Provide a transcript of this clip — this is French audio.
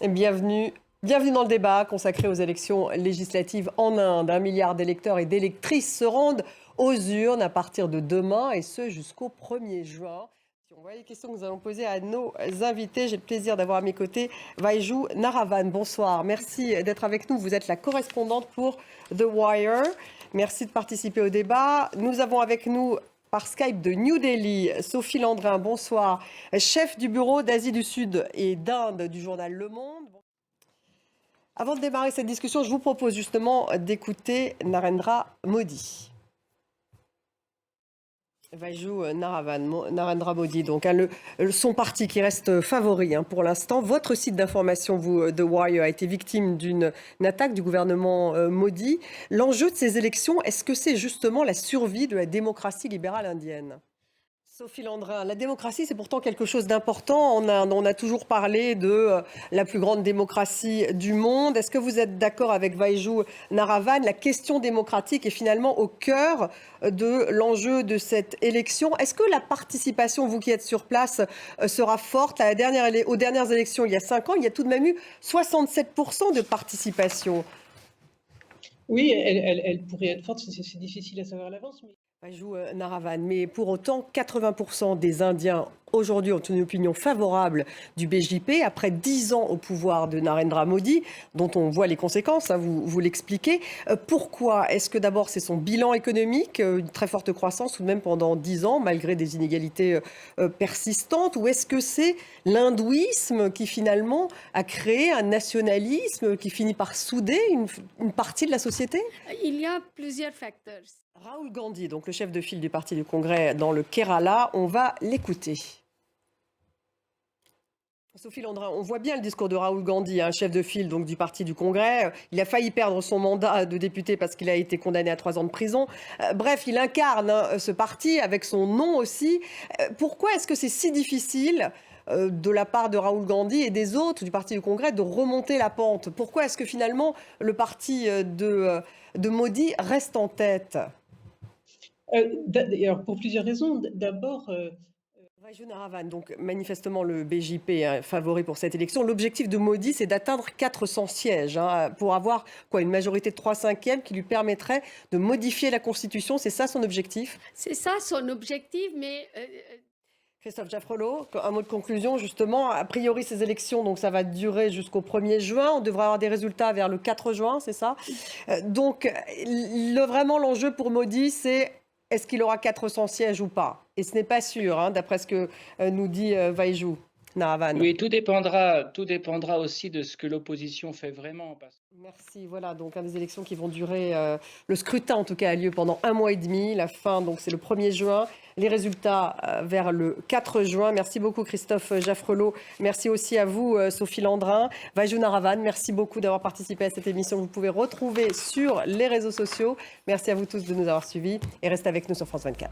Bienvenue. Bienvenue dans le débat consacré aux élections législatives en Inde. 1 milliard d'électeurs et d'électrices se rendent aux urnes à partir de demain et ce jusqu'au 1er juin. Si on voit les questions que nous allons poser à nos invités, j'ai le plaisir d'avoir à mes côtés Vaiju Naravan. Bonsoir, merci d'être avec nous. Vous êtes la correspondante pour The Wire. Merci de participer au débat. Nous avons avec nous par Skype de New Delhi, Sophie Landrin, bonsoir, chef du bureau d'Asie du Sud et d'Inde du journal Le Monde. Avant de démarrer cette discussion, je vous propose justement d'écouter Narendra Modi. Vaiju Narendra Modi, donc son parti qui reste favori pour l'instant. Votre site d'information, vous, The Wire, a été victime d'une attaque du gouvernement Modi. L'enjeu de ces élections, est-ce que c'est justement la survie de la démocratie libérale indienne ? Sophie Landrin, la démocratie, c'est pourtant quelque chose d'important en Inde. On a toujours parlé de la plus grande démocratie du monde. Est-ce que vous êtes d'accord avec Vaiju Naravan? La question démocratique est finalement au cœur de l'enjeu de cette élection. Est-ce que la participation, vous qui êtes sur place, sera forte? Aux dernières élections, il y a 5 ans, il y a tout de même eu 67% de participation. Oui, elle pourrait être forte, c'est difficile à savoir à l'avance. Vaiju Naravan, mais pour autant, 80% des Indiens aujourd'hui ont une opinion favorable du BJP après 10 ans au pouvoir de Narendra Modi, dont on voit les conséquences, vous l'expliquez. Pourquoi? Est-ce que d'abord c'est son bilan économique, une très forte croissance tout de même pendant 10 ans, malgré des inégalités persistantes, ou est-ce que c'est l'hindouisme qui finalement a créé un nationalisme qui finit par souder une partie de la société? Il y a plusieurs facteurs. Rahul Gandhi, donc le chef de file du Parti du Congrès dans le Kerala, on va l'écouter. Sophie Landrin, on voit bien le discours de Rahul Gandhi, chef de file donc, du Parti du Congrès. Il a failli perdre son mandat de député parce qu'il a été condamné à 3 ans de prison. Bref, il incarne ce parti avec son nom aussi. Pourquoi est-ce que c'est si difficile de la part de Rahul Gandhi et des autres du Parti du Congrès de remonter la pente? Pourquoi est-ce que finalement le parti de Modi reste en tête? Alors, pour plusieurs raisons. D'abord, Vaiju Naravan, donc manifestement le BJP favori pour cette élection. L'objectif de Modi, c'est d'atteindre 400 sièges pour avoir une majorité de 3/5 qui lui permettrait de modifier la Constitution. C'est ça son objectif? C'est ça son objectif, mais... Christophe Jaffrelot, un mot de conclusion justement. A priori, ces élections, donc ça va durer jusqu'au 1er juin. On devrait avoir des résultats vers le 4 juin, c'est ça? Donc, vraiment l'enjeu pour Modi, c'est est-ce qu'il aura 400 sièges ou pas? Et ce n'est pas sûr, d'après ce que nous dit Vaiju Naravan. Oui, tout dépendra aussi de ce que l'opposition fait vraiment. Merci. Voilà, donc des élections qui vont durer, le scrutin en tout cas a lieu pendant 1 mois et demi. La fin, donc c'est le 1er juin. Les résultats vers le 4 juin. Merci beaucoup Christophe Jaffrelot. Merci aussi à vous Sophie Landrin. Vaiju Naravan, merci beaucoup d'avoir participé à cette émission. Vous pouvez retrouver sur les réseaux sociaux. Merci à vous tous de nous avoir suivis et restez avec nous sur France 24.